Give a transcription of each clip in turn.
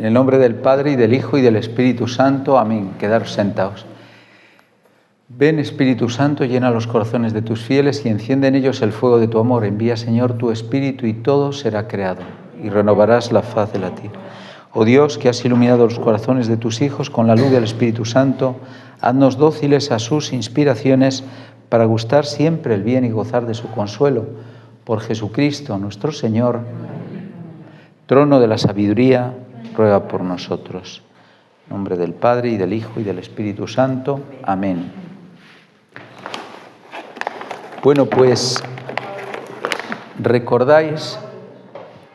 En el nombre del Padre, y del Hijo, y del Espíritu Santo. Amén. Quedaros sentados. Ven, Espíritu Santo, llena los corazones de tus fieles y enciende en ellos el fuego de tu amor. Envía, Señor, tu Espíritu y todo será creado, y renovarás la faz de la tierra. Oh Dios, que has iluminado los corazones de tus hijos con la luz del Espíritu Santo, haznos dóciles a sus inspiraciones para gustar siempre el bien y gozar de su consuelo. Por Jesucristo, nuestro Señor, trono de la sabiduría, ruega por nosotros. En nombre del Padre, y del Hijo, y del Espíritu Santo. Amén. Bueno, pues recordáis,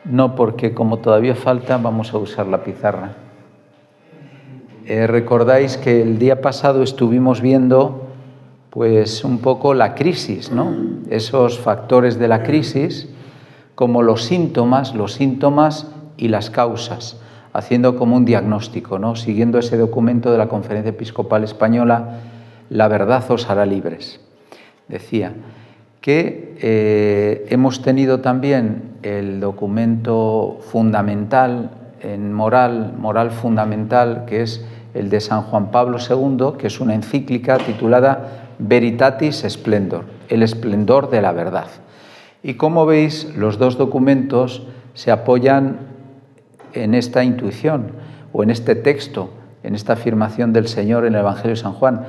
no porque como todavía falta, vamos a usar la pizarra. Recordáis que el día pasado estuvimos viendo pues un poco la crisis, ¿no? Esos factores de la crisis, como los síntomas y las causas, haciendo como un diagnóstico, ¿no? Siguiendo ese documento de la Conferencia Episcopal Española, La verdad os hará libres. Decía que hemos tenido también el documento fundamental en moral fundamental, que es el de San Juan Pablo II, que es una encíclica titulada Veritatis Splendor, el esplendor de la verdad. Y como veis, los dos documentos se apoyan en esta intuición o en este texto, en esta afirmación del Señor en el Evangelio de San Juan: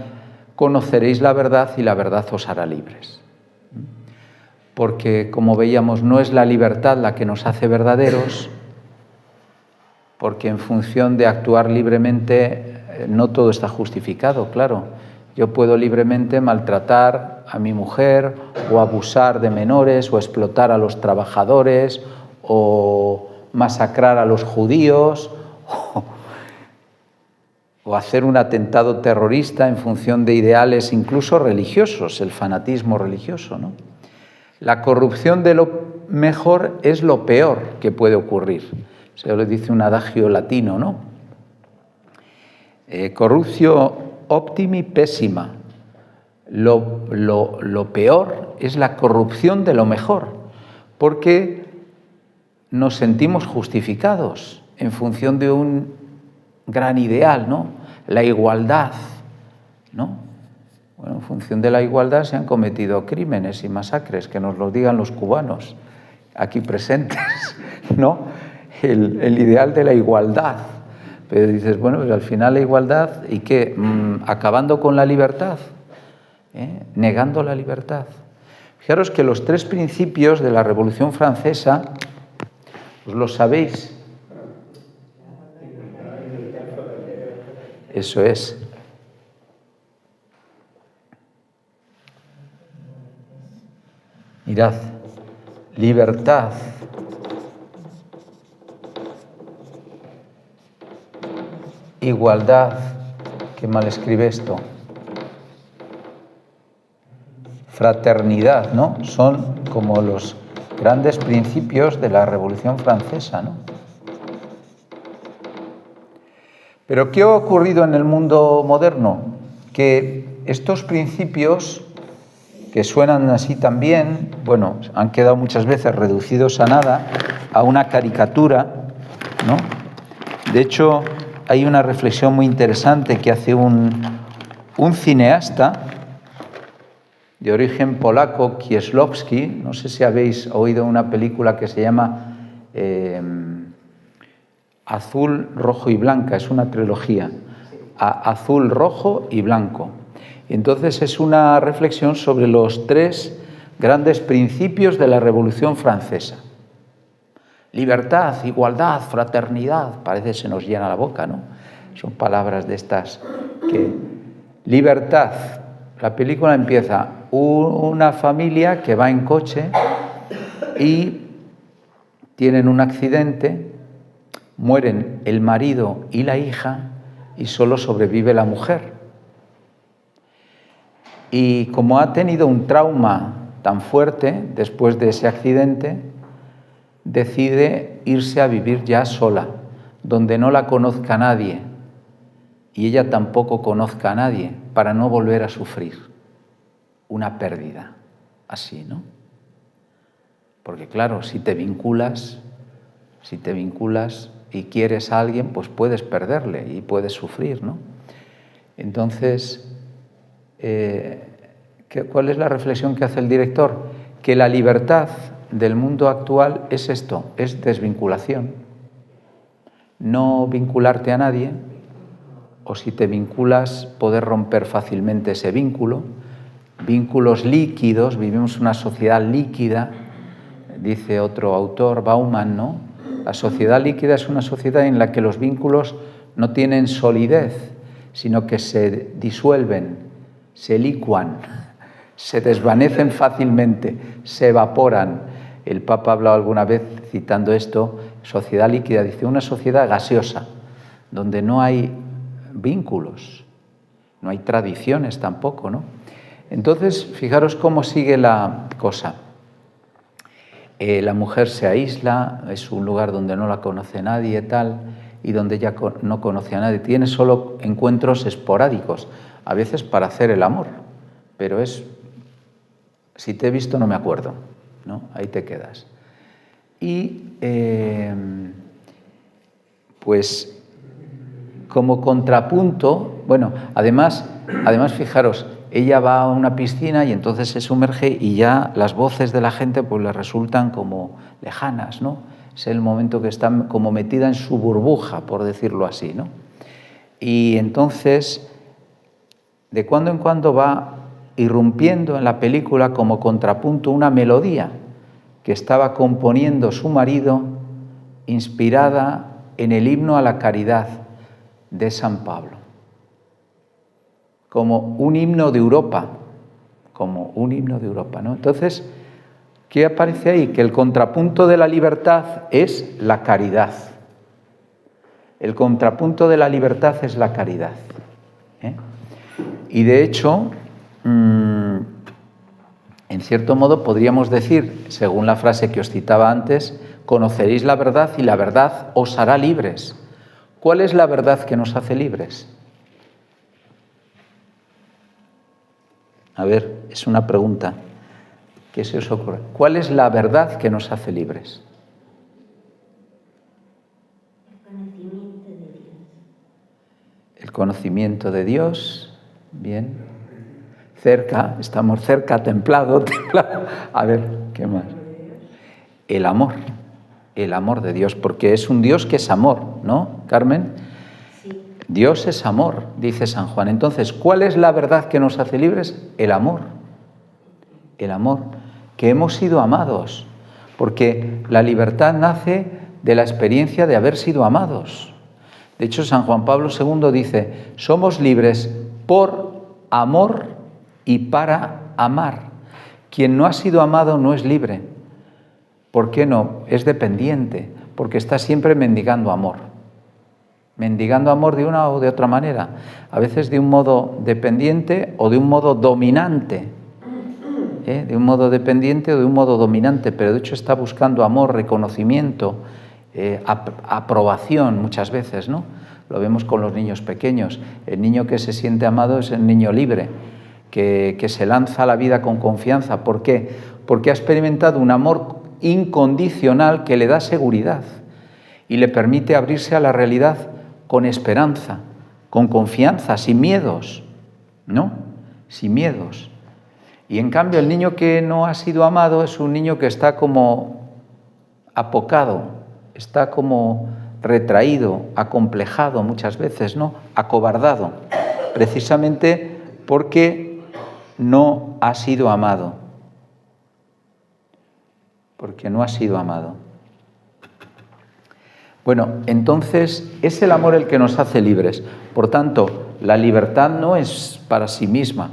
conoceréis la verdad y la verdad os hará libres. Porque, como veíamos, no es la libertad la que nos hace verdaderos, porque en función de actuar libremente no todo está justificado, claro. Yo puedo libremente maltratar a mi mujer, o abusar de menores, o explotar a los trabajadores, o masacrar a los judíos, o hacer un atentado terrorista en función de ideales incluso religiosos, el fanatismo religioso, ¿no? La corrupción de lo mejor es lo peor que puede ocurrir. Se lo dice un adagio latino, ¿no? Corruptio optimi pessima. Lo peor es la corrupción de lo mejor, porque nos sentimos justificados en función de un gran ideal, ¿no? La igualdad, ¿no? Bueno, en función de la igualdad se han cometido crímenes y masacres, que nos lo digan los cubanos aquí presentes, ¿no? El ideal de la igualdad. Pero dices, bueno, pues al final la igualdad, ¿y qué? Acabando con la libertad, negando la libertad. Fijaros que los tres principios de la Revolución Francesa, ¿os lo sabéis? Eso es. Mirad, libertad, igualdad, qué mal escribe esto, fraternidad, ¿no? Son como los grandes principios de la Revolución Francesa, ¿no? Pero ¿qué ha ocurrido en el mundo moderno? Que estos principios, que suenan así también, bueno, han quedado muchas veces reducidos a nada, a una caricatura, ¿no? De hecho, hay una reflexión muy interesante que hace un cineasta de origen polaco, Kieślowski. No sé si habéis oído una película que se llama Azul, Rojo y Blanca, es una trilogía, Azul, Rojo y Blanco. Entonces es una reflexión sobre los tres grandes principios de la Revolución Francesa. Libertad, igualdad, fraternidad, parece se nos llena la boca, ¿no? Son palabras de estas que... Libertad, la película empieza, una familia que va en coche y tienen un accidente, mueren el marido y la hija y solo sobrevive la mujer. Y como ha tenido un trauma tan fuerte después de ese accidente, decide irse a vivir ya sola, donde no la conozca nadie y ella tampoco conozca a nadie, para no volver a sufrir una pérdida así, ¿no? Porque claro, si te vinculas y quieres a alguien, pues puedes perderle y puedes sufrir, ¿no? Entonces, ¿cuál es la reflexión que hace el director? Que la libertad del mundo actual es esto, es desvinculación. No vincularte a nadie, o si te vinculas, poder romper fácilmente ese vínculo. Vínculos líquidos, vivimos una sociedad líquida, dice otro autor, Bauman, ¿no? La sociedad líquida es una sociedad en la que los vínculos no tienen solidez, sino que se disuelven, se licuan, se desvanecen fácilmente, se evaporan. El Papa ha hablado alguna vez, citando esto, sociedad líquida, dice una sociedad gaseosa, donde no hay vínculos, no hay tradiciones tampoco, ¿no? Entonces, fijaros cómo sigue la cosa. La mujer se aísla, es un lugar donde no la conoce nadie, tal, y donde ella no conoce a nadie. Tiene solo encuentros esporádicos, a veces para hacer el amor, pero es, si te he visto no me acuerdo, ¿no? Ahí te quedas. Y, pues, como contrapunto, bueno, además, fijaros, ella va a una piscina y entonces se sumerge y ya las voces de la gente pues le resultan como lejanas, ¿no? Es el momento que está como metida en su burbuja, por decirlo así, ¿no? Y entonces, de cuando en cuando va irrumpiendo en la película como contrapunto una melodía que estaba componiendo su marido, inspirada en el himno a la caridad de San Pablo, como un himno de Europa, ¿no? Entonces, ¿qué aparece ahí? Que el contrapunto de la libertad es la caridad. El contrapunto de la libertad es la caridad, ¿eh? Y de hecho, en cierto modo podríamos decir, según la frase que os citaba antes, conoceréis la verdad y la verdad os hará libres. ¿Cuál es la verdad que nos hace libres? A ver, es una pregunta. ¿Qué se os ocurre? ¿Cuál es la verdad que nos hace libres? El conocimiento de Dios. Bien. Cerca, estamos cerca, templado. A ver, ¿qué más? El amor de Dios, porque es un Dios que es amor, ¿no, Carmen? Sí. Dios es amor, dice San Juan. Entonces, ¿cuál es la verdad que nos hace libres? El amor, que hemos sido amados, porque la libertad nace de la experiencia de haber sido amados. De hecho, San Juan Pablo II dice, somos libres por amor y para amar. Quien no ha sido amado no es libre. ¿Por qué no? Es dependiente, porque está siempre mendigando amor. Mendigando amor de una o de otra manera. A veces de un modo dependiente o de un modo dominante. De un modo dependiente o de un modo dominante, pero de hecho está buscando amor, reconocimiento, aprobación muchas veces, ¿no? Lo vemos con los niños pequeños. El niño que se siente amado es el niño libre, que se lanza a la vida con confianza. ¿Por qué? Porque ha experimentado un amor incondicional que le da seguridad y le permite abrirse a la realidad con esperanza, con confianza, sin miedos, ¿no? Sin miedos. Y en cambio el niño que no ha sido amado es un niño que está como apocado, está como retraído, acomplejado muchas veces, ¿no? Acobardado, precisamente porque no ha sido amado. Porque no ha sido amado. Bueno, entonces es el amor el que nos hace libres. Por tanto, la libertad no es para sí misma.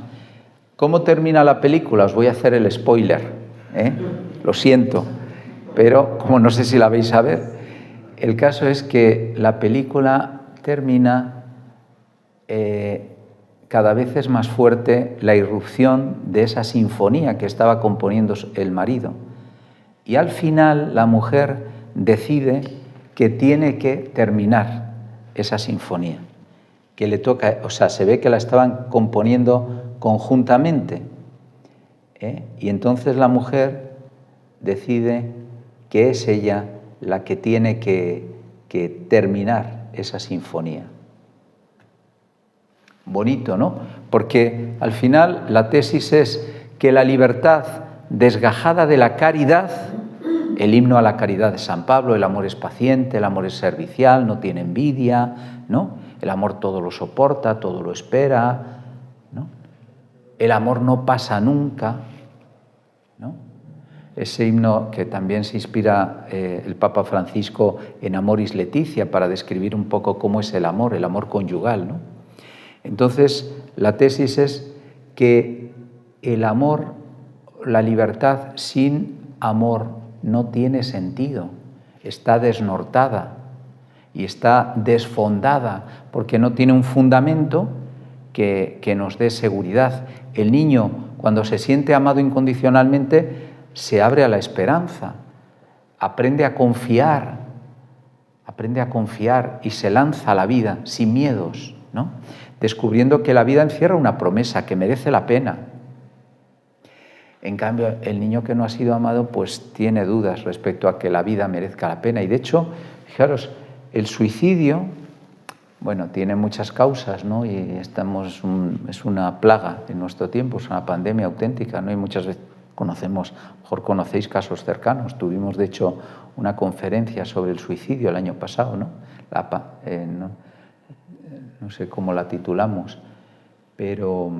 ¿Cómo termina la película? Os voy a hacer el spoiler, ¿eh? Lo siento, pero como no sé si la vais a ver, el caso es que la película termina, cada vez es más fuerte la irrupción de esa sinfonía que estaba componiendo el marido. Y al final la mujer decide que tiene que terminar esa sinfonía, que le toca, o sea, se ve que la estaban componiendo conjuntamente, y entonces la mujer decide que es ella la que tiene que que terminar esa sinfonía. Bonito, ¿no? Porque al final la tesis es que la libertad desgajada de la caridad, el himno a la caridad de San Pablo, el amor es paciente, el amor es servicial, no tiene envidia, ¿no? El amor todo lo soporta, todo lo espera, ¿no? El amor no pasa nunca, ¿no? Ese himno que también se inspira el Papa Francisco en Amoris Laetitia para describir un poco cómo es el amor conyugal, ¿no? Entonces, la tesis es que el amor, la libertad sin amor no tiene sentido, está desnortada y está desfondada porque no tiene un fundamento que nos dé seguridad. El niño, cuando se siente amado incondicionalmente, se abre a la esperanza, aprende a confiar y se lanza a la vida sin miedos, ¿no? Descubriendo que la vida encierra una promesa que merece la pena. En cambio, el niño que no ha sido amado pues tiene dudas respecto a que la vida merezca la pena. Y de hecho, fijaros, el suicidio, bueno, tiene muchas causas, ¿no? Y es una plaga en nuestro tiempo, es una pandemia auténtica, ¿no? Y muchas veces mejor conocéis casos cercanos. Tuvimos, de hecho, una conferencia sobre el suicidio el año pasado, ¿no? No sé cómo la titulamos, pero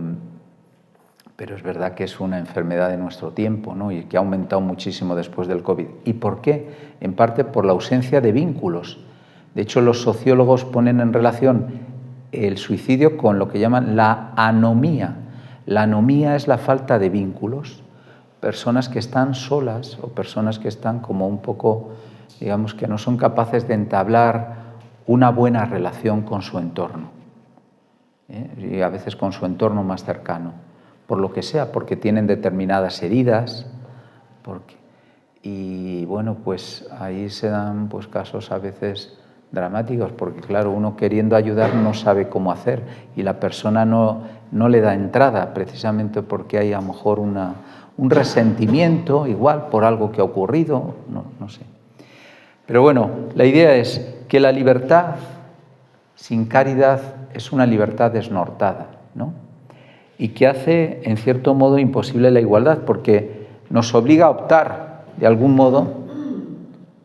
es verdad que es una enfermedad de nuestro tiempo, ¿no? Y que ha aumentado muchísimo después del COVID. ¿Y por qué? En parte por la ausencia de vínculos. De hecho, los sociólogos ponen en relación el suicidio con lo que llaman la anomía. La anomía es la falta de vínculos. Personas que están solas o personas que están como un poco, digamos, que no son capaces de entablar una buena relación con su entorno, y a veces con su entorno más cercano, por lo que sea, porque tienen determinadas heridas, y bueno, pues ahí se dan pues casos a veces dramáticos, porque claro, uno queriendo ayudar no sabe cómo hacer y la persona no le da entrada, precisamente porque hay a lo mejor un resentimiento igual por algo que ha ocurrido, no sé. Pero bueno, la idea es que la libertad sin caridad es una libertad desnortada, ¿no? Y que hace, en cierto modo, imposible la igualdad, porque nos obliga a optar, de algún modo,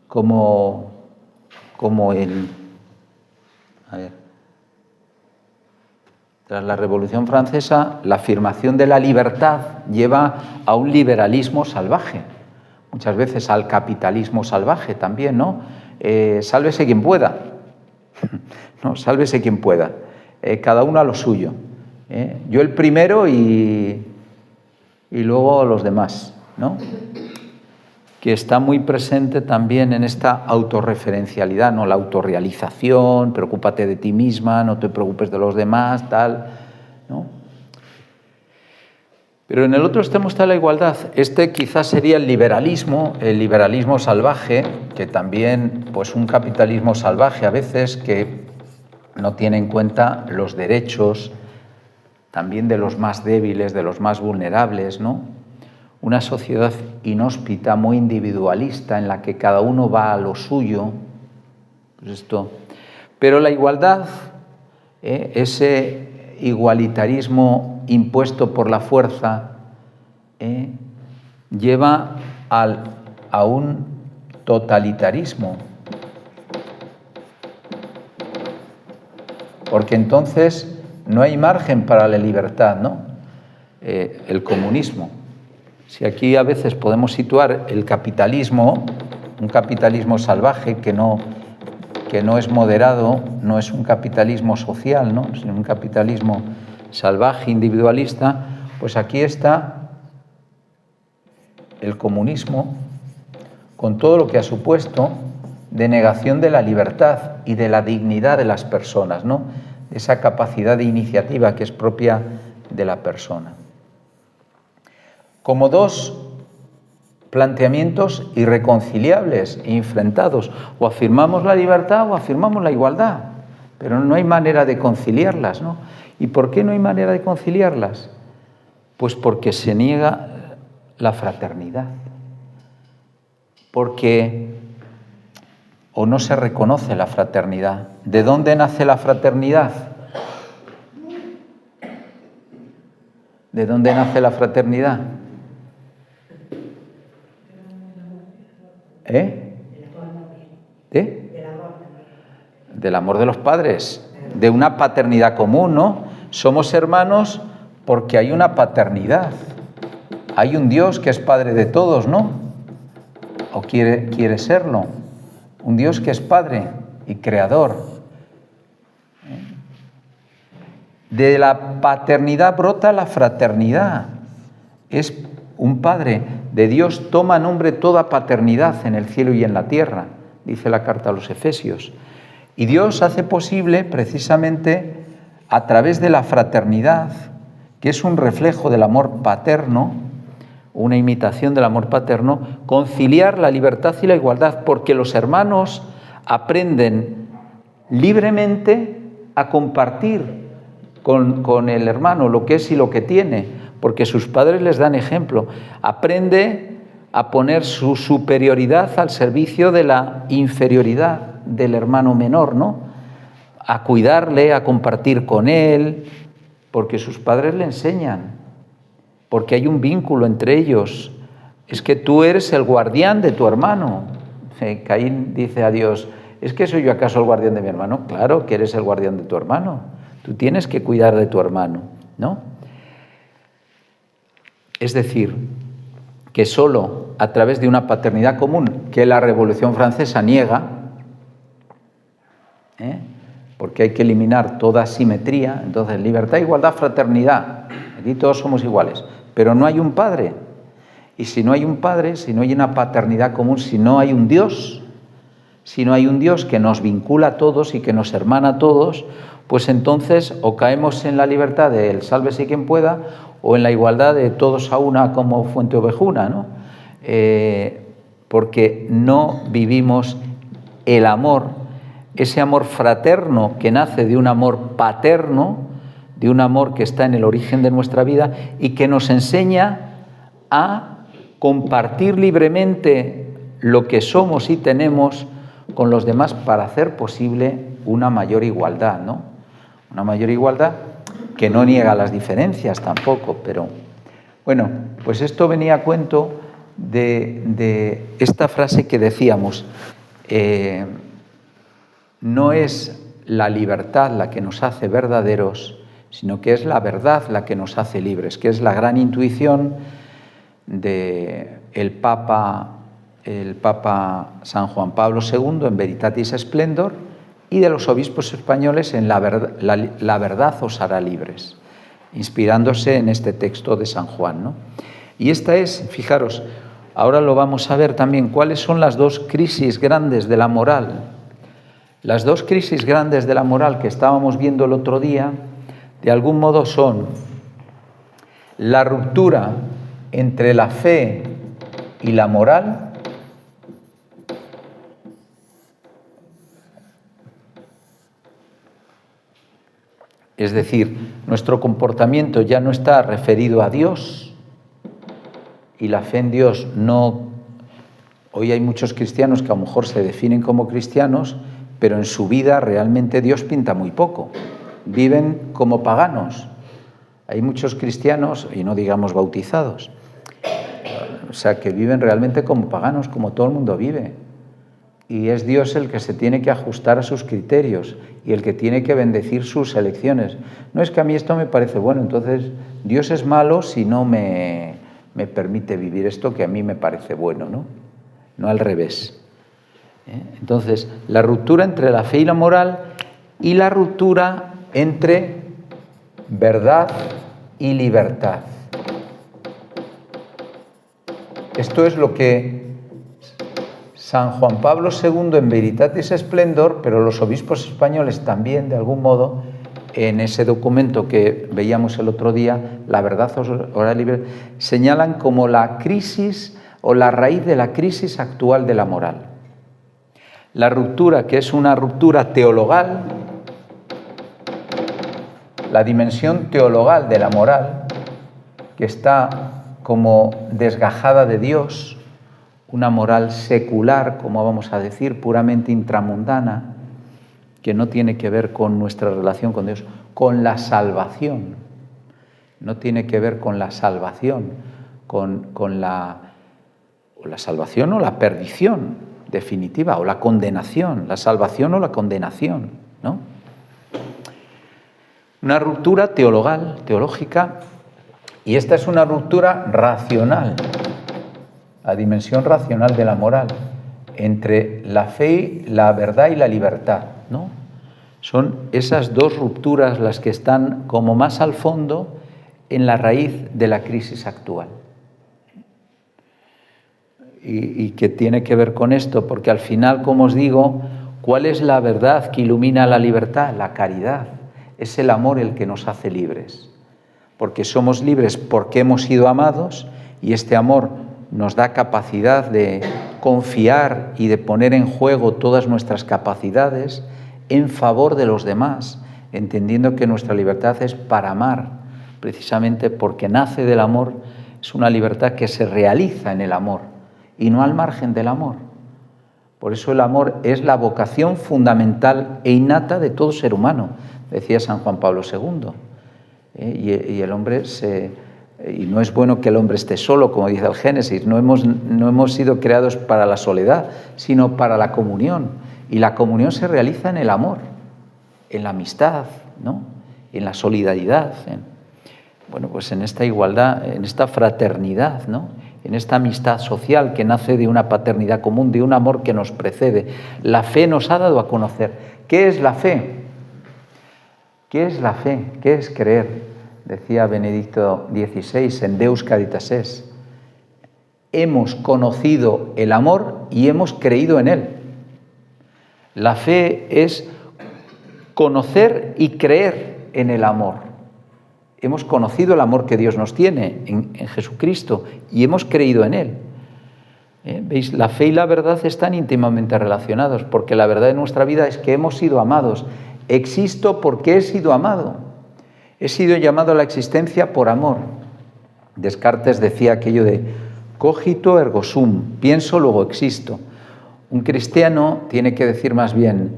como tras la Revolución Francesa, la afirmación de la libertad lleva a un liberalismo salvaje, muchas veces al capitalismo salvaje también, ¿no? Sálvese quien pueda, no, sálvese quien pueda, cada uno a lo suyo, yo el primero y luego los demás, ¿no? Que está muy presente también en esta autorreferencialidad, ¿no? La autorrealización, preocúpate de ti misma, no te preocupes de los demás, tal, ¿no? Pero en el otro extremo está la igualdad. Este quizás sería el liberalismo salvaje, que también, pues un capitalismo salvaje a veces que no tiene en cuenta los derechos también de los más débiles, de los más vulnerables, ¿no? Una sociedad inhóspita, muy individualista, en la que cada uno va a lo suyo. Pues esto. Pero la igualdad, ese igualitarismo impuesto por la fuerza, lleva a un totalitarismo. Porque entonces no hay margen para la libertad, ¿no? El comunismo. Si aquí a veces podemos situar el capitalismo, un capitalismo salvaje que no es moderado, no es un capitalismo social, ¿no? Sino un capitalismo salvaje, individualista, pues aquí está el comunismo con todo lo que ha supuesto de negación de la libertad y de la dignidad de las personas, ¿no? Esa capacidad de iniciativa que es propia de la persona. Como dos planteamientos irreconciliables e enfrentados. O afirmamos la libertad o afirmamos la igualdad, pero no hay manera de conciliarlas, ¿no? ¿Y por qué no hay manera de conciliarlas? Pues porque se niega la fraternidad. Porque o no se reconoce la fraternidad. ¿De dónde nace la fraternidad? ¿De dónde nace la fraternidad? Del amor de los padres, de una paternidad común, ¿no? Somos hermanos porque hay una paternidad. Hay un Dios que es Padre de todos, ¿no? O quiere serlo. Un Dios que es Padre y Creador. De la paternidad brota la fraternidad. Es un Padre. De Dios toma nombre toda paternidad en el cielo y en la tierra, dice la carta a los Efesios. Y Dios hace posible, precisamente, a través de la fraternidad, que es un reflejo del amor paterno, una imitación del amor paterno, conciliar la libertad y la igualdad, porque los hermanos aprenden libremente a compartir con el hermano lo que es y lo que tiene, porque sus padres les dan ejemplo. Aprende a poner su superioridad al servicio de la inferioridad del hermano menor, ¿no? A cuidarle, a compartir con él, porque sus padres le enseñan, porque hay un vínculo entre ellos. Es que tú eres el guardián de tu hermano. Caín dice a Dios, ¿es que soy yo acaso el guardián de mi hermano? Claro que eres el guardián de tu hermano. Tú tienes que cuidar de tu hermano, ¿no? Es decir, que solo a través de una paternidad común que la Revolución Francesa niega, porque hay que eliminar toda asimetría, entonces libertad, igualdad, fraternidad, aquí todos somos iguales, pero no hay un padre, y si no hay un padre, si no hay una paternidad común, si no hay un Dios que nos vincula a todos y que nos hermana a todos, pues entonces o caemos en la libertad del sálvese quien pueda, o en la igualdad de todos a una como fuente ovejuna, ¿no? Porque no vivimos el amor, ese amor fraterno que nace de un amor paterno, de un amor que está en el origen de nuestra vida y que nos enseña a compartir libremente lo que somos y tenemos con los demás para hacer posible una mayor igualdad, ¿no? Una mayor igualdad que no niega las diferencias tampoco, pero bueno, pues esto venía a cuento de esta frase que decíamos, no es la libertad la que nos hace verdaderos, sino que es la verdad la que nos hace libres, que es la gran intuición del Papa San Juan Pablo II en Veritatis Splendor y de los obispos españoles en la verdad os hará libres, inspirándose en este texto de San Juan, ¿no? Y esta es, fijaros, ahora lo vamos a ver también, cuáles son las dos crisis grandes de la moral. Las dos crisis grandes de la moral que estábamos viendo el otro día, de algún modo son la ruptura entre la fe y la moral, es decir, nuestro comportamiento ya no está referido a Dios y la fe en Dios no. Hoy hay muchos cristianos que a lo mejor se definen como cristianos, pero en su vida realmente Dios pinta muy poco. Viven como paganos. Hay muchos cristianos, y no digamos bautizados, o sea, que viven realmente como paganos, como todo el mundo vive. Y es Dios el que se tiene que ajustar a sus criterios y el que tiene que bendecir sus elecciones. No es que a mí esto me parece bueno, entonces Dios es malo si no me permite vivir esto que a mí me parece bueno, ¿no? No al revés. Entonces, la ruptura entre la fe y la moral y la ruptura entre verdad y libertad. Esto es lo que San Juan Pablo II en Veritatis Splendor, pero los obispos españoles también, de algún modo, en ese documento que veíamos el otro día, La verdad os hará libres, señalan como la crisis o la raíz de la crisis actual de la moral. La ruptura, que es una ruptura teologal, la dimensión teologal de la moral, que está como desgajada de Dios, una moral secular, como vamos a decir, puramente intramundana, que no tiene que ver con nuestra relación con Dios, con la salvación. No tiene que ver con la salvación, con la salvación o la perdición definitiva, o la condenación, la salvación o la condenación, ¿no? Una ruptura teológica, y esta es una ruptura racional, la dimensión racional de la moral, entre la fe, la verdad y la libertad, ¿no? Son esas dos rupturas las que están como más al fondo en la raíz de la crisis actual. Y que tiene que ver con esto, porque al final, como os digo, ¿cuál es la verdad que ilumina la libertad? La caridad. Es el amor el que nos hace libres, porque somos libres porque hemos sido amados, y este amor nos da capacidad de confiar y de poner en juego todas nuestras capacidades en favor de los demás, entendiendo que nuestra libertad es para amar, precisamente porque nace del amor. Es una libertad que se realiza en el amor y no al margen del amor. Por eso el amor es la vocación fundamental e innata de todo ser humano, decía San Juan Pablo II. Y el hombre y no es bueno que el hombre esté solo, como dice el Génesis. No hemos sido creados para la soledad, sino para la comunión. Y la comunión se realiza en el amor, en la amistad, ¿no? En la solidaridad, pues en esta igualdad, en esta fraternidad, ¿no? En esta amistad social que nace de una paternidad común, de un amor que nos precede. La fe nos ha dado a conocer. ¿Qué es la fe? ¿Qué es la fe? ¿Qué es creer? Decía Benedicto XVI en Deus Caritas Est. Hemos conocido el amor y hemos creído en él. La fe es conocer y creer en el amor. Hemos conocido el amor que Dios nos tiene en Jesucristo y hemos creído en él. ¿Veis? La fe y la verdad están íntimamente relacionados, porque la verdad de nuestra vida es que hemos sido amados. Existo porque he sido amado. He sido llamado a la existencia por amor. Descartes decía aquello de cogito ergo sum, pienso luego existo. Un cristiano tiene que decir más bien,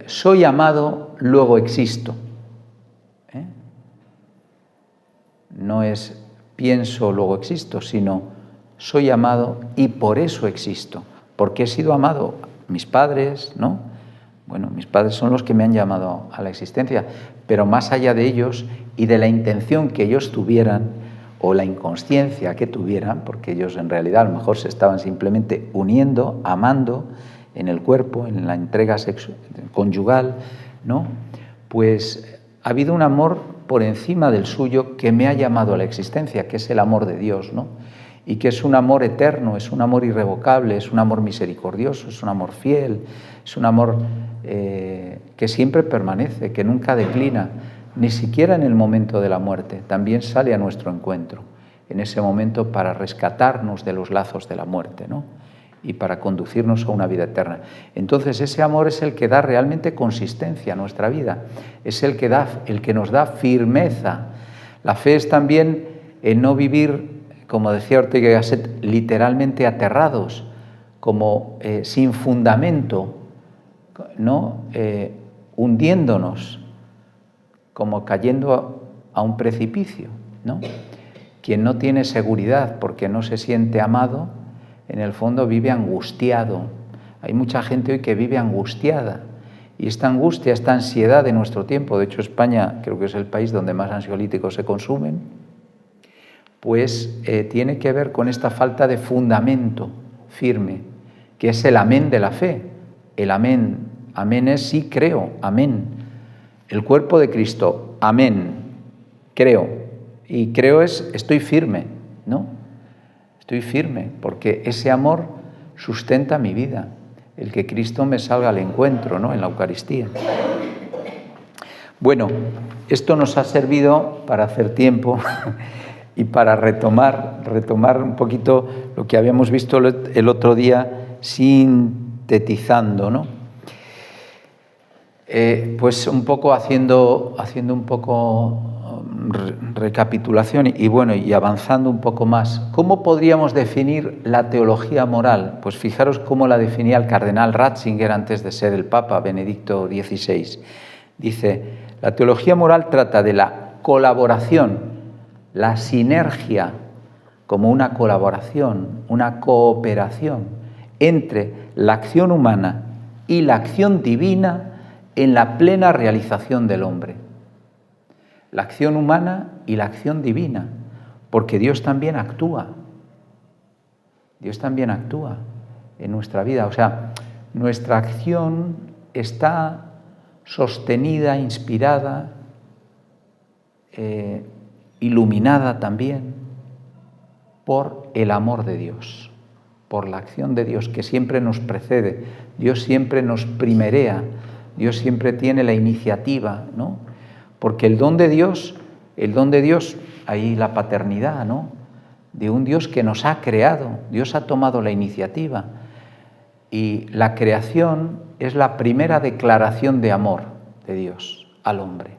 soy amado, luego existo. No es pienso, luego existo, sino soy amado y por eso existo, porque he sido amado. Mis padres, ¿no? Bueno, mis padres son los que me han llamado a la existencia, pero más allá de ellos y de la intención que ellos tuvieran o la inconsciencia que tuvieran, porque ellos en realidad a lo mejor se estaban simplemente uniendo, amando en el cuerpo, en la entrega conyugal, ¿no? Pues ha habido un amor por encima del suyo que me ha llamado a la existencia, que es el amor de Dios, ¿no? Y que es un amor eterno, es un amor irrevocable, es un amor misericordioso, es un amor fiel, es un amor que siempre permanece, que nunca declina, ni siquiera en el momento de la muerte, también sale a nuestro encuentro, en ese momento para rescatarnos de los lazos de la muerte, ¿no? Y para conducirnos a una vida eterna. Entonces ese amor es el que da realmente consistencia a nuestra vida, es el que nos da firmeza. La fe es también el no vivir, como decía Ortega y Gasset, literalmente aterrados, como sin fundamento, ¿no? Hundiéndonos, como cayendo a un precipicio, ¿no? Quien no tiene seguridad porque no se siente amado, en el fondo vive angustiado. Hay mucha gente hoy que vive angustiada, y esta angustia, esta ansiedad de nuestro tiempo, de hecho España creo que es el país donde más ansiolíticos se consumen, pues tiene que ver con esta falta de fundamento firme, que es el amén de la fe. El amén, amén es sí creo, amén. El cuerpo de Cristo, amén, creo. Y creo es estoy firme, ¿no? Estoy firme, porque ese amor sustenta mi vida, el que Cristo me salga al encuentro, ¿no? En la Eucaristía. Bueno, esto nos ha servido para hacer tiempo y para retomar un poquito lo que habíamos visto el otro día, sintetizando, ¿no? Pues un poco haciendo un poco recapitulación y bueno, y avanzando un poco más, ¿cómo podríamos definir la teología moral? Pues fijaros cómo la definía el cardenal Ratzinger antes de ser el Papa Benedicto XVI. Dice, la teología moral trata de la colaboración, la sinergia, como una colaboración, una cooperación entre la acción humana y la acción divina en la plena realización del hombre. La acción humana y la acción divina, porque Dios también actúa. Dios también actúa en nuestra vida. O sea, nuestra acción está sostenida, inspirada, iluminada también por el amor de Dios, por la acción de Dios que siempre nos precede. Dios siempre nos primerea, Dios siempre tiene la iniciativa, ¿no? Porque el don de Dios, ahí la paternidad, ¿no? De un Dios que nos ha creado, Dios ha tomado la iniciativa. Y la creación es la primera declaración de amor de Dios al hombre.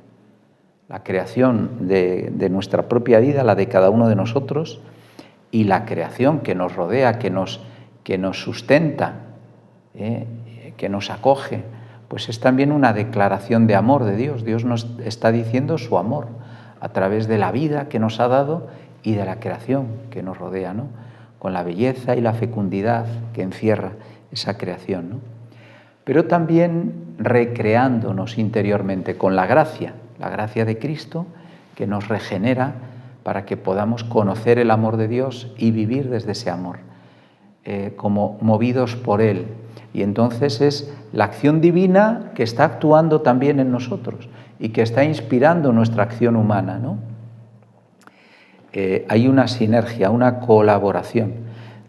La creación de nuestra propia vida, la de cada uno de nosotros, y la creación que nos rodea, que nos sustenta, que nos acoge, pues es también una declaración de amor de Dios. Dios nos está diciendo su amor a través de la vida que nos ha dado y de la creación que nos rodea, ¿no? Con la belleza y la fecundidad que encierra esa creación, ¿no? Pero también recreándonos interiormente con la gracia de Cristo que nos regenera para que podamos conocer el amor de Dios y vivir desde ese amor, como movidos por Él. Y entonces es la acción divina que está actuando también en nosotros y que está inspirando nuestra acción humana, ¿no? Hay una sinergia, una colaboración.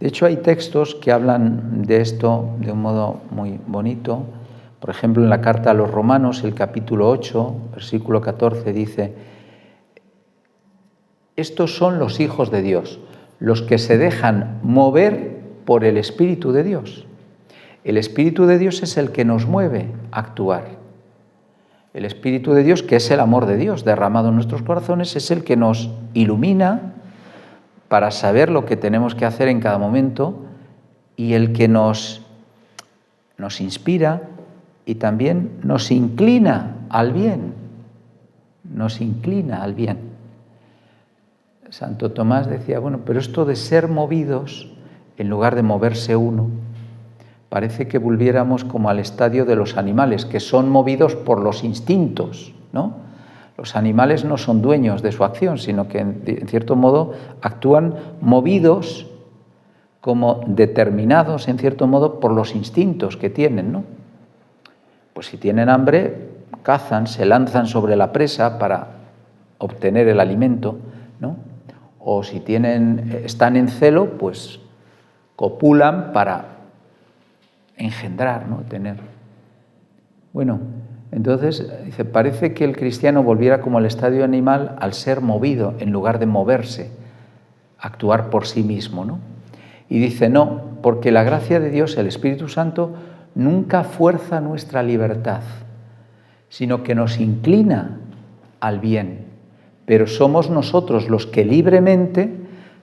De hecho, hay textos que hablan de esto de un modo muy bonito. Por ejemplo, en la carta a los Romanos, el capítulo 8, versículo 14, dice: estos son los hijos de Dios, los que se dejan mover por el Espíritu de Dios. El Espíritu de Dios es el que nos mueve a actuar. El Espíritu de Dios, que es el amor de Dios derramado en nuestros corazones, es el que nos ilumina para saber lo que tenemos que hacer en cada momento y el que nos inspira y también nos inclina al bien. Nos inclina al bien. Santo Tomás decía, bueno, pero esto de ser movidos, en lugar de moverse uno, parece que volviéramos como al estadio de los animales, que son movidos por los instintos, ¿no? Los animales no son dueños de su acción, sino que en cierto modo actúan movidos, como determinados en cierto modo por los instintos que tienen, ¿no? Pues si tienen hambre, cazan, se lanzan sobre la presa para obtener el alimento, ¿no? O si están en celo, pues copulan para engendrar, ¿no? Tener. Bueno, entonces dice, parece que el cristiano volviera como el estadio animal al ser movido en lugar de moverse, actuar por sí mismo, ¿no? Y dice, no, porque la gracia de Dios, el Espíritu Santo, nunca fuerza nuestra libertad, sino que nos inclina al bien. Pero somos nosotros los que libremente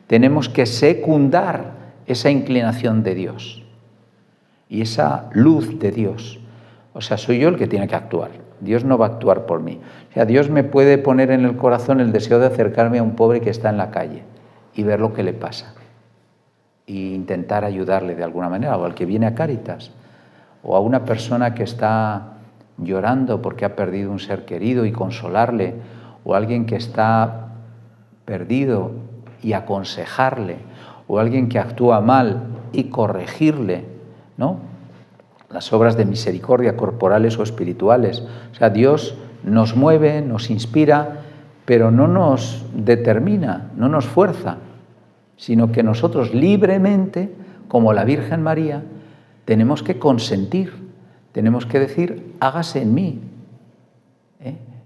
tenemos que secundar esa inclinación de Dios y esa luz de Dios. O sea, soy yo el que tiene que actuar. Dios no va a actuar por mí. O sea, Dios me puede poner en el corazón el deseo de acercarme a un pobre que está en la calle y ver lo que le pasa e intentar ayudarle de alguna manera, o al que viene a Cáritas, o a una persona que está llorando porque ha perdido un ser querido y consolarle, o a alguien que está perdido y aconsejarle, o a alguien que actúa mal y corregirle, ¿no? Las obras de misericordia corporales o espirituales. O sea, Dios nos mueve, nos inspira, pero no nos determina, no nos fuerza, sino que nosotros libremente, como la Virgen María, tenemos que consentir, tenemos que decir, hágase en mí,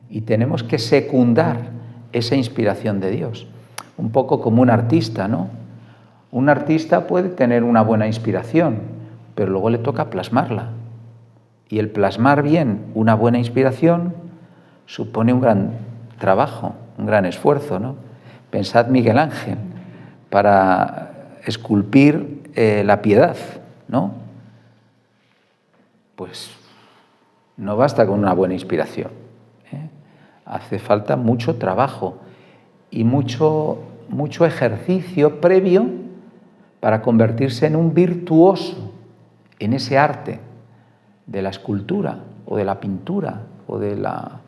y tenemos que secundar esa inspiración de Dios. Un poco como un artista, ¿no? Un artista puede tener una buena inspiración, pero luego le toca plasmarla. Y el plasmar bien una buena inspiración supone un gran trabajo, un gran esfuerzo, ¿no? Pensad Miguel Ángel para esculpir la piedad, ¿no? Pues no basta con una buena inspiración, ¿eh? Hace falta mucho trabajo y mucho ejercicio previo para convertirse en un virtuoso en ese arte de la escultura o de la pintura o de la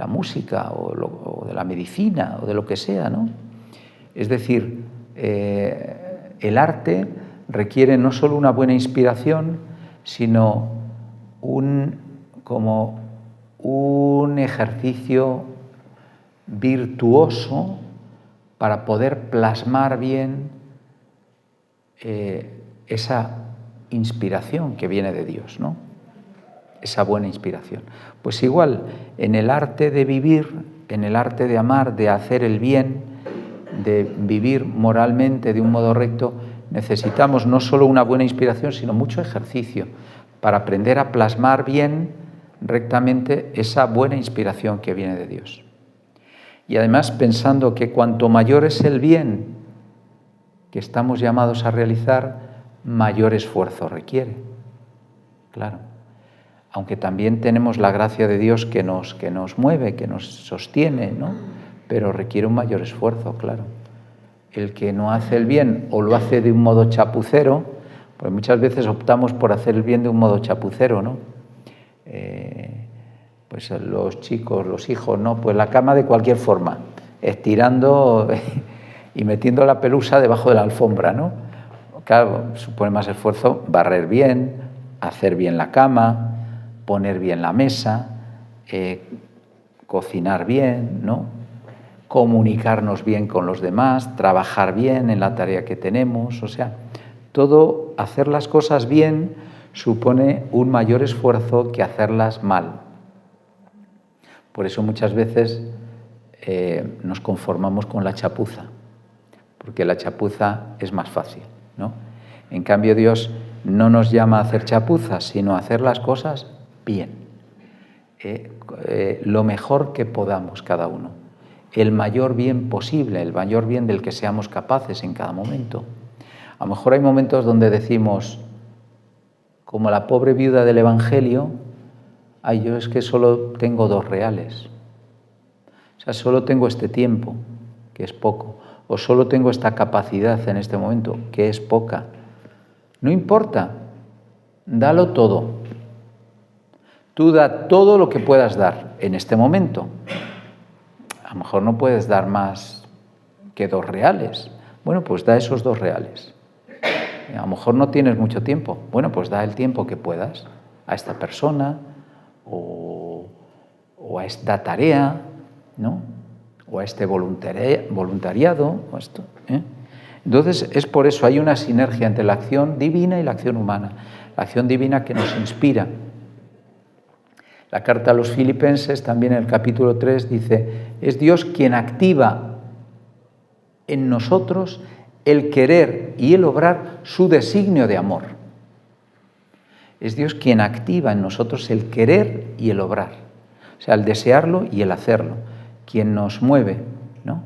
música o de la medicina o de lo que sea, ¿no? Es decir, el arte requiere no solo una buena inspiración, sino como un ejercicio virtuoso para poder plasmar bien esa inspiración que viene de Dios, ¿no? Esa buena inspiración. Pues igual, en el arte de vivir, en el arte de amar, de hacer el bien, de vivir moralmente de un modo recto, necesitamos no solo una buena inspiración, sino mucho ejercicio para aprender a plasmar bien, rectamente, esa buena inspiración que viene de Dios. Y además pensando que cuanto mayor es el bien que estamos llamados a realizar, mayor esfuerzo requiere. Claro. Aunque también tenemos la gracia de Dios que nos mueve, que nos sostiene, ¿no? Pero requiere un mayor esfuerzo, claro. El que no hace el bien o lo hace de un modo chapucero, pues muchas veces optamos por hacer el bien de un modo chapucero, ¿no? Pues los chicos, los hijos, ¿no? Pues la cama de cualquier forma, estirando y metiendo la pelusa debajo de la alfombra, ¿no? Claro, supone más esfuerzo barrer bien, hacer bien la cama, poner bien la mesa, cocinar bien, ¿no? Comunicarnos bien con los demás, trabajar bien en la tarea que tenemos, o sea, todo hacer las cosas bien supone un mayor esfuerzo que hacerlas mal. Por eso muchas veces nos conformamos con la chapuza, porque la chapuza es más fácil, ¿no? En cambio, Dios no nos llama a hacer chapuzas, sino a hacer las cosas bien, lo mejor que podamos cada uno, el mayor bien posible, el mayor bien del que seamos capaces en cada momento. A lo mejor hay momentos donde decimos, como la pobre viuda del Evangelio, ay, yo es que solo tengo 2 reales, o sea, solo tengo este tiempo, que es poco, o solo tengo esta capacidad en este momento, que es poca. No importa, dalo todo. Tú da todo lo que puedas dar en este momento. A lo mejor no puedes dar más que 2 reales. Bueno, pues da esos 2 reales. A lo mejor no tienes mucho tiempo. Bueno, pues da el tiempo que puedas a esta persona o a esta tarea, ¿no? O a este voluntariado. O esto, ¿eh? Entonces, es por eso, hay una sinergia entre la acción divina y la acción humana. La acción divina que nos inspira. La carta a los Filipenses, también en el capítulo 3, dice, es Dios quien activa en nosotros el querer y el obrar su designio de amor. Es Dios quien activa en nosotros el querer y el obrar. O sea, el desearlo y el hacerlo. Quien nos mueve, ¿no?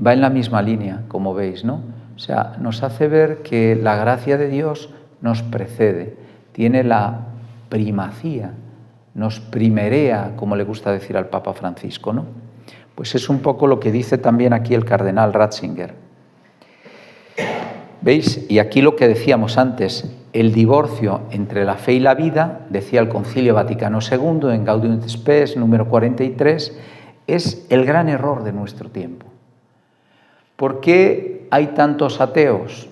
Va en la misma línea, como veis, ¿no? O sea, nos hace ver que la gracia de Dios nos precede, tiene la primacía, nos primerea, como le gusta decir al Papa Francisco, ¿no? Pues es un poco lo que dice también aquí el cardenal Ratzinger. ¿Veis? Y aquí lo que decíamos antes, el divorcio entre la fe y la vida, decía el Concilio Vaticano II en Gaudium et Spes, número 43, es el gran error de nuestro tiempo. ¿Por qué hay tantos ateos?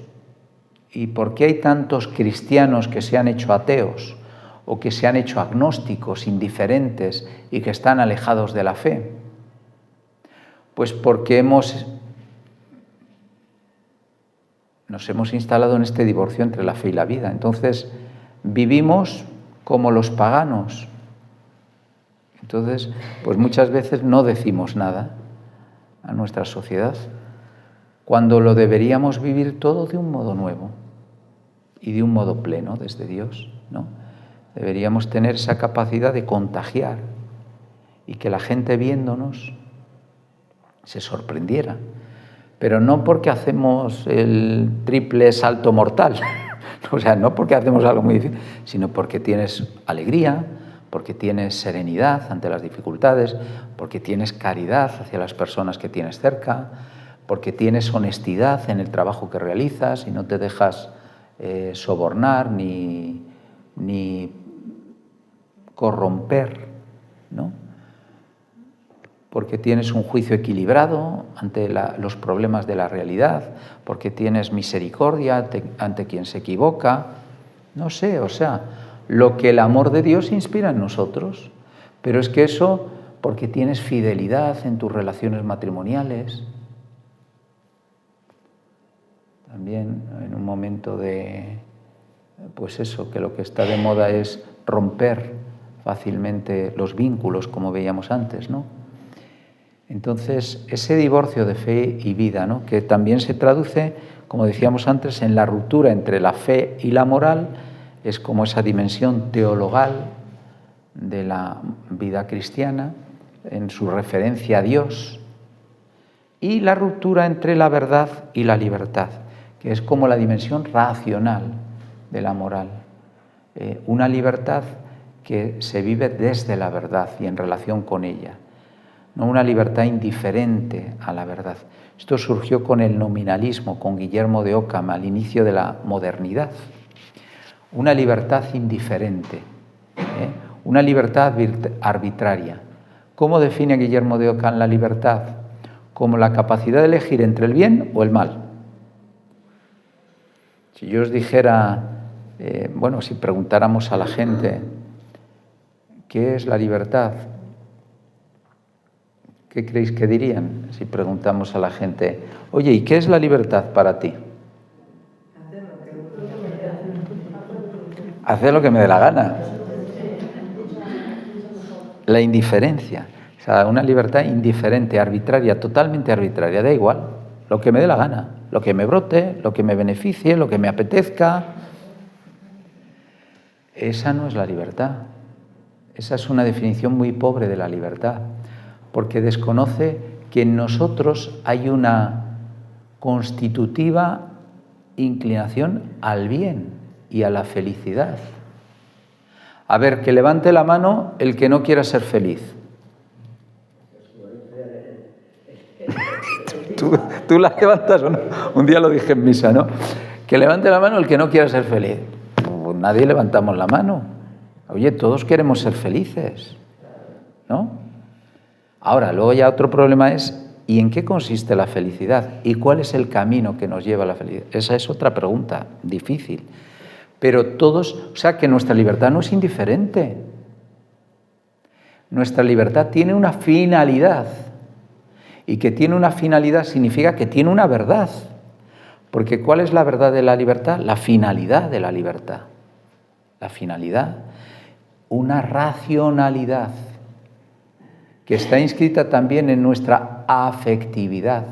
¿Y por qué hay tantos cristianos que se han hecho ateos o que se han hecho agnósticos, indiferentes y que están alejados de la fe? Pues porque nos hemos instalado en este divorcio entre la fe y la vida. Entonces, vivimos como los paganos. Entonces, pues muchas veces no decimos nada a nuestra sociedad, cuando lo deberíamos vivir todo de un modo nuevo y de un modo pleno desde Dios, ¿no? Deberíamos tener esa capacidad de contagiar y que la gente viéndonos se sorprendiera. Pero no porque hacemos el triple salto mortal, o sea, no porque hacemos algo muy difícil, sino porque tienes alegría, porque tienes serenidad ante las dificultades, porque tienes caridad hacia las personas que tienes cerca, porque tienes honestidad en el trabajo que realizas y no te dejas sobornar ni corromper, ¿no? Porque tienes un juicio equilibrado ante los problemas de la realidad, porque tienes misericordia ante quien se equivoca, no sé, o sea, lo que el amor de Dios inspira en nosotros. Pero es que eso, porque tienes fidelidad en tus relaciones matrimoniales, también en un momento de, pues eso, que lo que está de moda es romper fácilmente los vínculos, como veíamos antes, ¿no? Entonces, ese divorcio de fe y vida, ¿no?, que también se traduce, como decíamos antes, en la ruptura entre la fe y la moral, es como esa dimensión teologal de la vida cristiana, en su referencia a Dios, y la ruptura entre la verdad y la libertad, que es como la dimensión racional de la moral. Una libertad que se vive desde la verdad y en relación con ella, no una libertad indiferente a la verdad. Esto surgió con el nominalismo, con Guillermo de Ockham, al inicio de la modernidad. Una libertad indiferente, una libertad arbitraria. ¿Cómo define Guillermo de Ockham la libertad? Como la capacidad de elegir entre el bien o el mal. Si yo os dijera, si preguntáramos a la gente, ¿qué es la libertad? ¿Qué creéis que dirían si preguntamos a la gente, oye, ¿y qué es la libertad para ti? Hacer lo que me dé la gana. La indiferencia, o sea, una libertad indiferente, arbitraria, totalmente arbitraria, da igual, lo que me dé la gana, lo que me brote, lo que me beneficie, lo que me apetezca. Esa no es la libertad. Esa es una definición muy pobre de la libertad, porque desconoce que en nosotros hay una constitutiva inclinación al bien y a la felicidad. A ver, que levante la mano el que no quiera ser feliz. ¿Tú la levantas o no? Un día lo dije en misa, ¿no? Que levante la mano el que no quiera ser feliz. Pues nadie levantamos la mano. Oye, todos queremos ser felices, ¿no? Ahora, luego ya otro problema es, ¿y en qué consiste la felicidad? ¿Y cuál es el camino que nos lleva a la felicidad? Esa es otra pregunta difícil. Pero todos, o sea, que nuestra libertad no es indiferente. Nuestra libertad tiene una finalidad. Y que tiene una finalidad significa que tiene una verdad. Porque ¿cuál es la verdad de la libertad? La finalidad de la libertad. La finalidad, una racionalidad que está inscrita también en nuestra afectividad.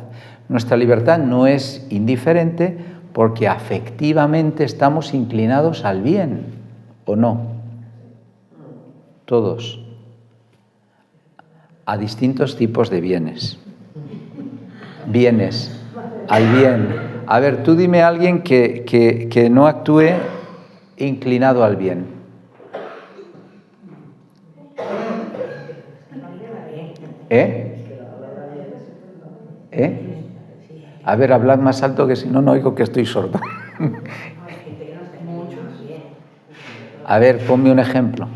Nuestra libertad no es indiferente porque afectivamente estamos inclinados al bien, ¿o no? Todos. A distintos tipos de bienes. Bienes, al bien. A ver, tú dime a alguien que no actúe inclinado al bien. A ver, hablad más alto que si no, no oigo que estoy sordo. A ver, ponme un ejemplo.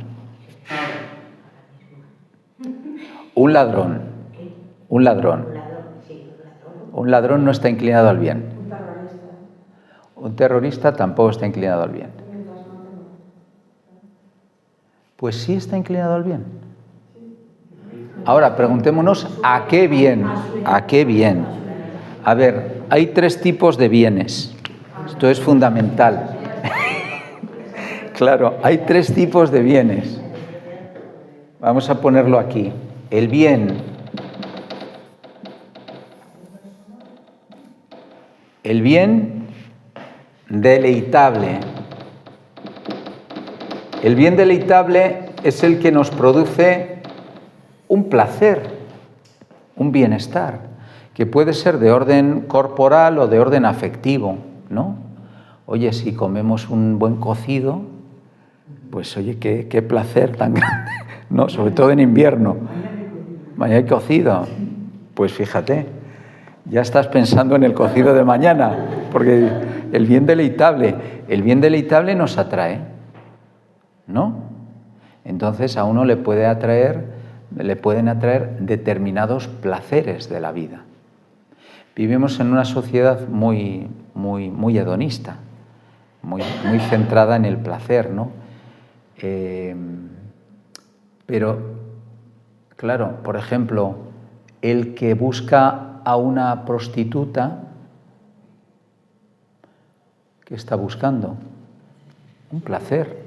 Un ladrón. Un ladrón. Un ladrón no está inclinado al bien. Un terrorista tampoco está inclinado al bien. Pues sí está inclinado al bien. Ahora, preguntémonos, ¿a qué bien? ¿A qué bien? A ver, hay 3 tipos de bienes. Esto es fundamental. Claro, hay 3 tipos de bienes. Vamos a ponerlo aquí. El bien deleitable. El bien deleitable es el que nos produce un placer, un bienestar. que puede ser de orden corporal o de orden afectivo, ¿no? Oye, si comemos un buen cocido, pues oye, qué placer tan grande, ¿no? Sobre todo en invierno. Mañana hay cocido. Pues fíjate, ya estás pensando en el cocido de mañana, porque el bien deleitable nos atrae, ¿no? Entonces a uno le pueden atraer determinados placeres de la vida. Vivimos en una sociedad muy hedonista, muy centrada en el placer, ¿no? Pero, claro, por ejemplo, el que busca a una prostituta, ¿qué está buscando? Un placer.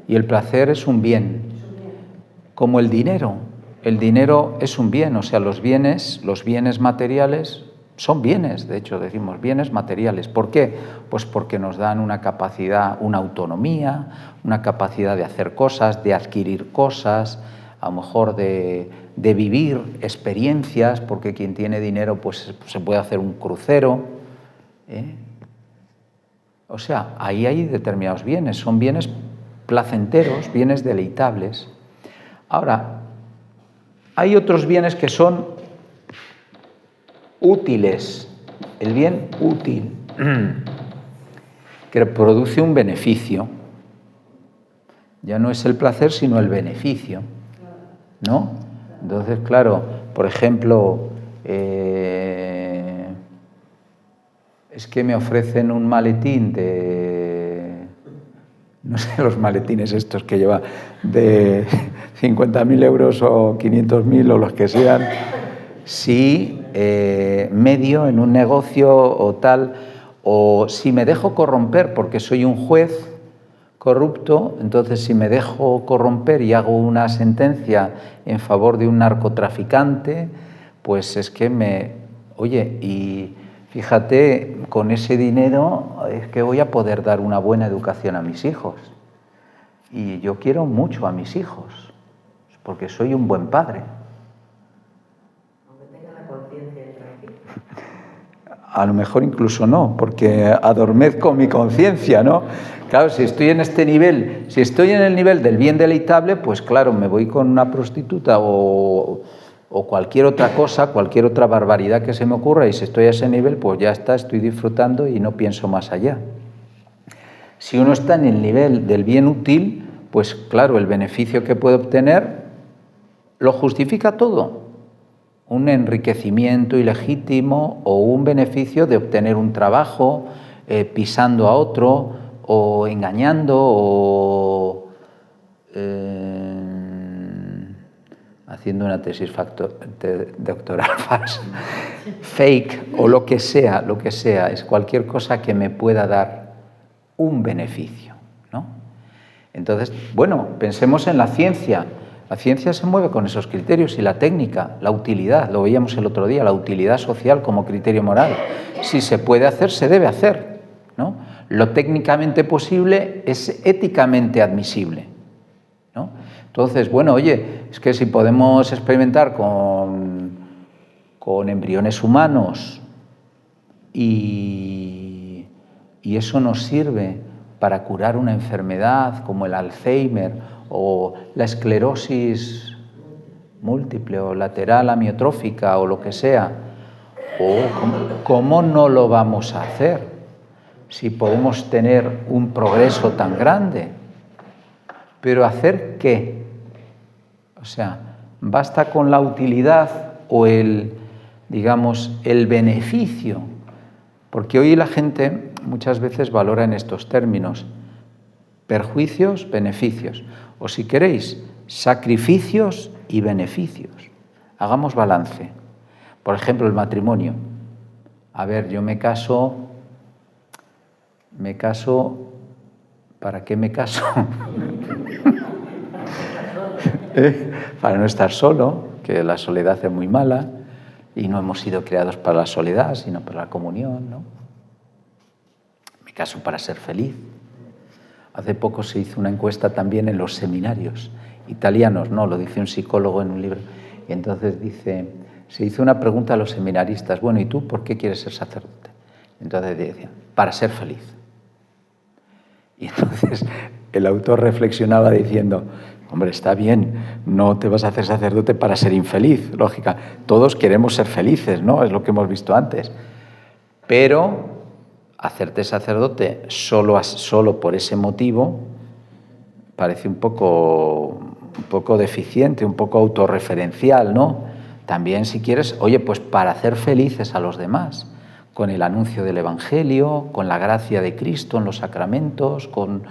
Y el placer es un bien, como el dinero. El dinero es un bien, o sea, los bienes materiales son bienes, de hecho decimos bienes materiales. ¿Por qué? Pues porque nos dan una capacidad, una autonomía, una capacidad de hacer cosas, de adquirir cosas, a lo mejor de vivir experiencias, porque quien tiene dinero pues se puede hacer un crucero, ¿eh? O sea, ahí hay determinados bienes, son bienes placenteros, bienes deleitables. Ahora, hay otros bienes que son útiles, el bien útil, que produce un beneficio. Ya no es el placer, sino el beneficio, ¿no? Entonces, claro, por ejemplo, es que me ofrecen un maletín no sé, los maletines estos que lleva de 50.000 euros o 500.000 o los que sean, si medio en un negocio o tal, o si me dejo corromper porque soy un juez corrupto, entonces si me dejo corromper y hago una sentencia en favor de un narcotraficante, pues es que oye, y fíjate, con ese dinero es que voy a poder dar una buena educación a mis hijos. Y yo quiero mucho a mis hijos, porque soy un buen padre. Aunque tenga la conciencia tranquila. A lo mejor incluso no, porque adormezco mi conciencia, ¿no? Claro, si estoy en este nivel, si estoy en el nivel del bien deleitable, pues claro, me voy con una prostituta o cualquier otra cosa, cualquier otra barbaridad que se me ocurra, y si estoy a ese nivel, pues ya está, estoy disfrutando y no pienso más allá. Si uno está en el nivel del bien útil, pues claro, el beneficio que puede obtener lo justifica todo. Un enriquecimiento ilegítimo o un beneficio de obtener un trabajo pisando a otro o engañando o haciendo una tesis doctoral falsa, fake o lo que sea, es cualquier cosa que me pueda dar un beneficio, ¿no? Entonces, bueno, pensemos en la ciencia. La ciencia se mueve con esos criterios y la técnica, la utilidad, lo veíamos el otro día, la utilidad social como criterio moral. Si se puede hacer, se debe hacer, ¿no? Lo técnicamente posible es éticamente admisible, ¿no? Entonces, bueno, oye, es que si podemos experimentar con embriones humanos y eso nos sirve para curar una enfermedad como el Alzheimer o la esclerosis múltiple o lateral amiotrófica o lo que sea, ¿cómo no lo vamos a hacer si podemos tener un progreso tan grande? Pero ¿hacer qué? O sea, ¿basta con la utilidad o el beneficio? Porque hoy la gente muchas veces valora en estos términos perjuicios, beneficios, o si queréis, sacrificios y beneficios. Hagamos balance. Por ejemplo, el matrimonio. A ver, yo me caso, ¿para qué me caso? Para no estar solo, que la soledad es muy mala y no hemos sido creados para la soledad, sino para la comunión, ¿no? Me caso para ser feliz. Hace poco se hizo una encuesta también en los seminarios italianos, no, lo dice un psicólogo en un libro, y entonces dice, se hizo una pregunta a los seminaristas, bueno, ¿y tú por qué quieres ser sacerdote? Entonces decían, para ser feliz. Y entonces el autor reflexionaba diciendo, hombre, está bien, no te vas a hacer sacerdote para ser infeliz, lógica. Todos queremos ser felices, ¿no? Es lo que hemos visto antes. Pero hacerte sacerdote solo por ese motivo parece un poco deficiente, un poco autorreferencial, ¿no? También, si quieres, oye, pues para hacer felices a los demás, con el anuncio del Evangelio, con la gracia de Cristo en los sacramentos, con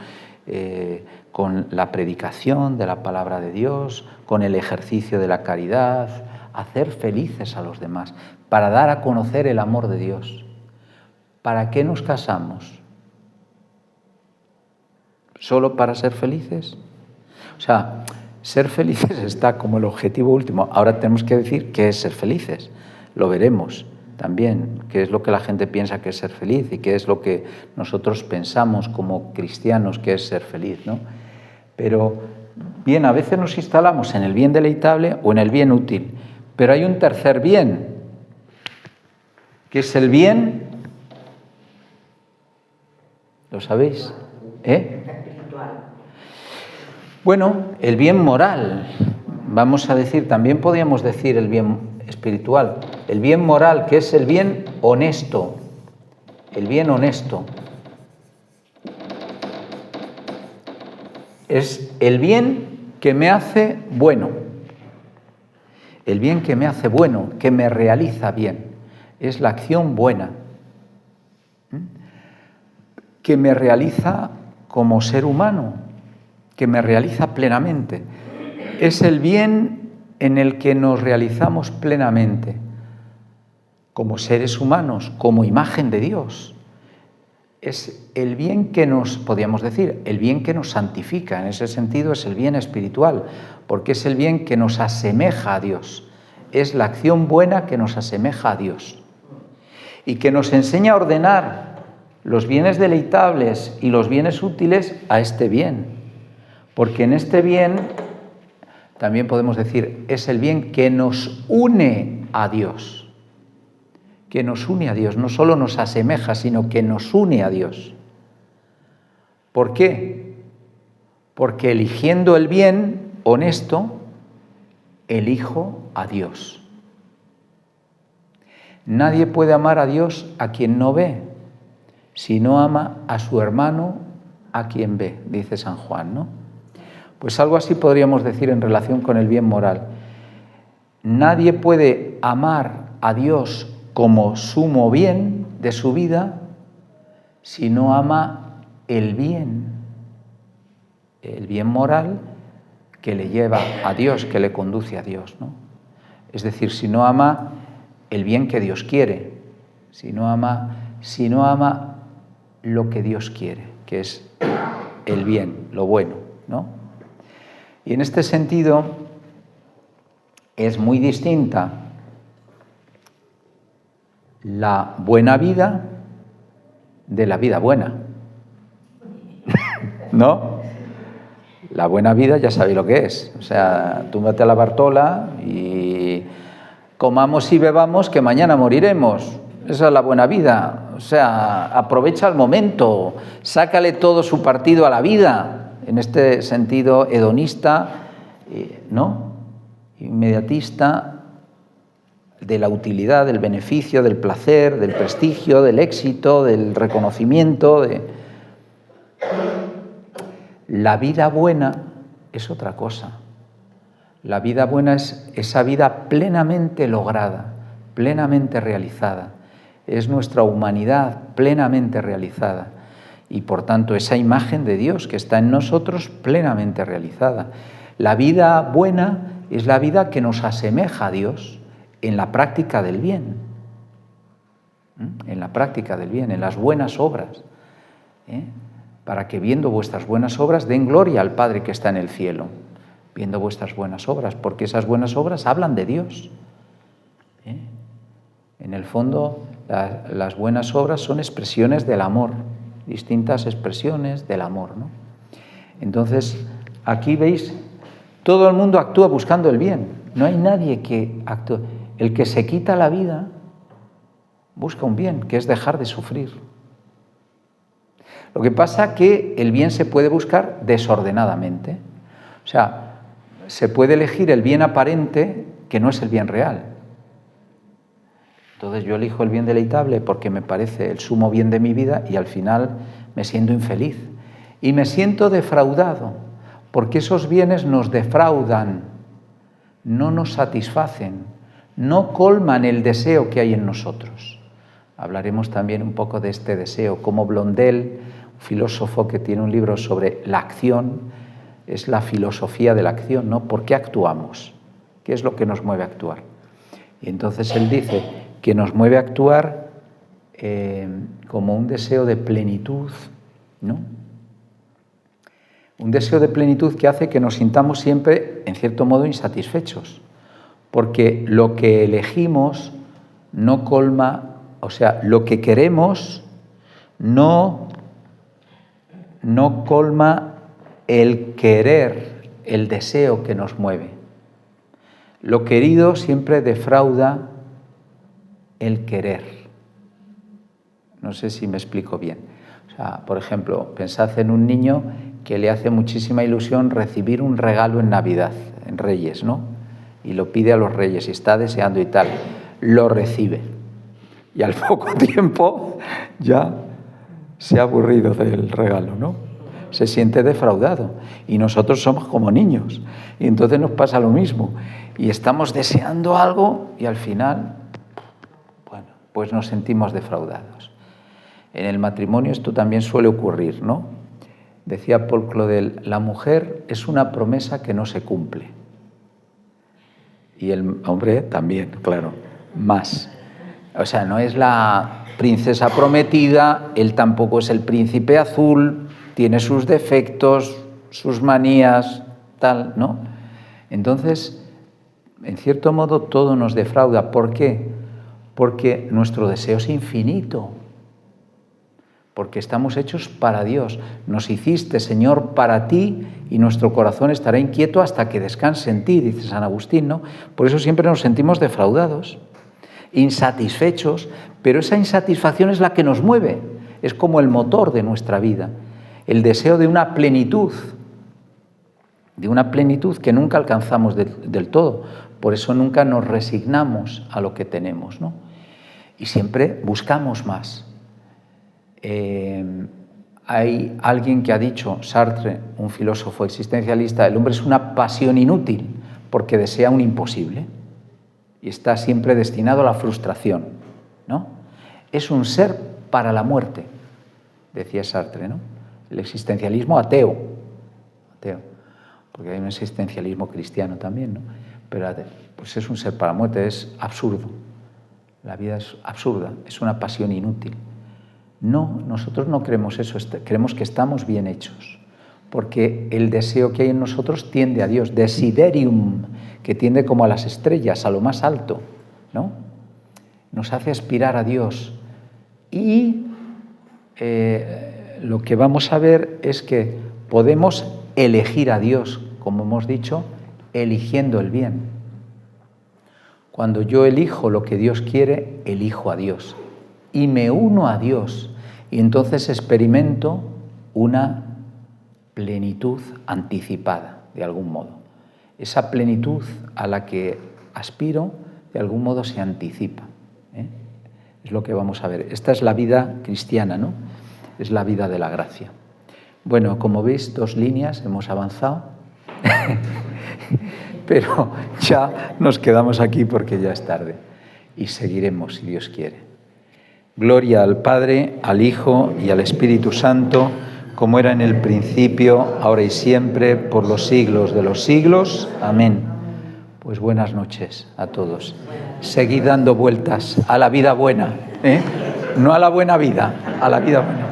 la predicación de la palabra de Dios, con el ejercicio de la caridad, hacer felices a los demás, para dar a conocer el amor de Dios. ¿Para qué nos casamos? ¿Solo para ser felices? O sea, ser felices está como el objetivo último. Ahora tenemos que decir qué es ser felices. Lo veremos también, qué es lo que la gente piensa que es ser feliz y qué es lo que nosotros pensamos como cristianos que es ser feliz, ¿no? Pero, bien, a veces nos instalamos en el bien deleitable o en el bien útil, pero hay un tercer bien, que es el bien, ¿lo sabéis? Bueno, el bien moral, vamos a decir, también podríamos decir el bien espiritual, el bien moral, que es el bien honesto, el bien honesto. Es el bien que me hace bueno, el bien que me hace bueno, que me realiza bien, es la acción buena, que me realiza como ser humano, que me realiza plenamente. Es el bien en el que nos realizamos plenamente, como seres humanos, como imagen de Dios. Es el bien que nos, podríamos decir, el bien que nos santifica. En ese sentido es el bien espiritual, porque es el bien que nos asemeja a Dios. Es la acción buena que nos asemeja a Dios y que nos enseña a ordenar los bienes deleitables y los bienes útiles a este bien. Porque en este bien, también podemos decir, es el bien que nos une a Dios. Que nos une a Dios, no solo nos asemeja, sino que nos une a Dios. ¿Por qué? Porque eligiendo el bien honesto, elijo a Dios. Nadie puede amar a Dios a quien no ve, si no ama a su hermano a quien ve, dice San Juan, ¿no? Pues algo así podríamos decir en relación con el bien moral. Nadie puede amar a Dios como sumo bien de su vida si no ama el bien moral que le lleva a Dios, que le conduce a Dios, ¿no? Es decir, si no ama el bien que Dios quiere, si no ama lo que Dios quiere, que es el bien, lo bueno, ¿no? Y en este sentido es muy distinta la buena vida de la vida buena, ¿no? La buena vida ya sabéis lo que es. O sea, túmbate a la Bartola y comamos y bebamos que mañana moriremos. Esa es la buena vida. O sea, aprovecha el momento, sácale todo su partido a la vida, en este sentido hedonista, ¿no? Inmediatista, de la utilidad, del beneficio, del placer, del prestigio, del éxito, del reconocimiento. La vida buena es otra cosa. La vida buena es esa vida plenamente lograda, plenamente realizada. Es nuestra humanidad plenamente realizada y, por tanto, esa imagen de Dios que está en nosotros plenamente realizada. La vida buena es la vida que nos asemeja a Dios en la práctica del bien, en la práctica del bien, en las buenas obras, para que viendo vuestras buenas obras den gloria al Padre que está en el cielo, viendo vuestras buenas obras, porque esas buenas obras hablan de Dios. En el fondo, las buenas obras son expresiones del amor, distintas expresiones del amor, ¿no? Entonces, aquí veis, todo el mundo actúa buscando el bien, no hay nadie que actúe. el que se quita la vida busca un bien, que es dejar de sufrir. Lo que pasa es que el bien se puede buscar desordenadamente. O sea, se puede elegir el bien aparente que no es el bien real. Entonces yo elijo el bien deleitable porque me parece el sumo bien de mi vida y al final me siento infeliz. Y me siento defraudado porque esos bienes nos defraudan, no nos satisfacen, no colman el deseo que hay en nosotros. Hablaremos también un poco de este deseo, como Blondel, un filósofo que tiene un libro sobre la acción, es la filosofía de la acción, ¿no? ¿Por qué actuamos? ¿Qué es lo que nos mueve a actuar? Y entonces él dice que nos mueve a actuar como un deseo de plenitud, ¿no? Un deseo de plenitud que hace que nos sintamos siempre, en cierto modo, insatisfechos, porque lo que elegimos no colma, o sea, lo que queremos no colma el querer, el deseo que nos mueve. Lo querido siempre defrauda el querer. No sé si me explico bien. O sea, por ejemplo, pensad en un niño que le hace muchísima ilusión recibir un regalo en Navidad, en Reyes, ¿no? Y lo pide a los Reyes y está deseando y tal. Lo recibe. Y al poco tiempo ya se ha aburrido del regalo, ¿no? Se siente defraudado. Y nosotros somos como niños. Y entonces nos pasa lo mismo. Y estamos deseando algo y al final, bueno, pues nos sentimos defraudados. En el matrimonio esto también suele ocurrir, ¿no? Decía Paul Claudel, la mujer es una promesa que no se cumple. Y el hombre también, claro, más. O sea, no es la princesa prometida, él tampoco es el príncipe azul, tiene sus defectos, sus manías, tal, ¿no? Entonces, en cierto modo, todo nos defrauda. ¿Por qué? Porque nuestro deseo es infinito. Porque estamos hechos para Dios. Nos hiciste, Señor, para ti y nuestro corazón estará inquieto hasta que descanse en ti, dice San Agustín, ¿no? Por eso siempre nos sentimos defraudados, insatisfechos, pero esa insatisfacción es la que nos mueve, es como el motor de nuestra vida, el deseo de una plenitud que nunca alcanzamos del todo. Por eso nunca nos resignamos a lo que tenemos, ¿no? Y siempre buscamos más. Hay alguien que ha dicho, Sartre, un filósofo existencialista, el hombre es una pasión inútil porque desea un imposible y está siempre destinado a la frustración, ¿no? Es un ser para la muerte, decía Sartre, ¿no? El existencialismo ateo, porque hay un existencialismo cristiano también, ¿no? Pero pues es un ser para la muerte, es absurdo. La vida es absurda, es una pasión inútil. No, nosotros no creemos eso, creemos que estamos bien hechos, porque el deseo que hay en nosotros tiende a Dios, desiderium, que tiende como a las estrellas, a lo más alto, ¿no? Nos hace aspirar a Dios. Y lo que vamos a ver es que podemos elegir a Dios, como hemos dicho, eligiendo el bien. Cuando yo elijo lo que Dios quiere, elijo a Dios. Y me uno a Dios y entonces experimento una plenitud anticipada, de algún modo. Esa plenitud a la que aspiro, de algún modo se anticipa, ¿eh? Es lo que vamos a ver. Esta es la vida cristiana, ¿no? Es la vida de la gracia. Bueno, como veis, 2 líneas, hemos avanzado, pero ya nos quedamos aquí porque ya es tarde y seguiremos, si Dios quiere. Gloria al Padre, al Hijo y al Espíritu Santo, como era en el principio, ahora y siempre, por los siglos de los siglos. Amén. Pues buenas noches a todos. Seguid dando vueltas a la vida buena, ¿eh? No a la buena vida, a la vida buena.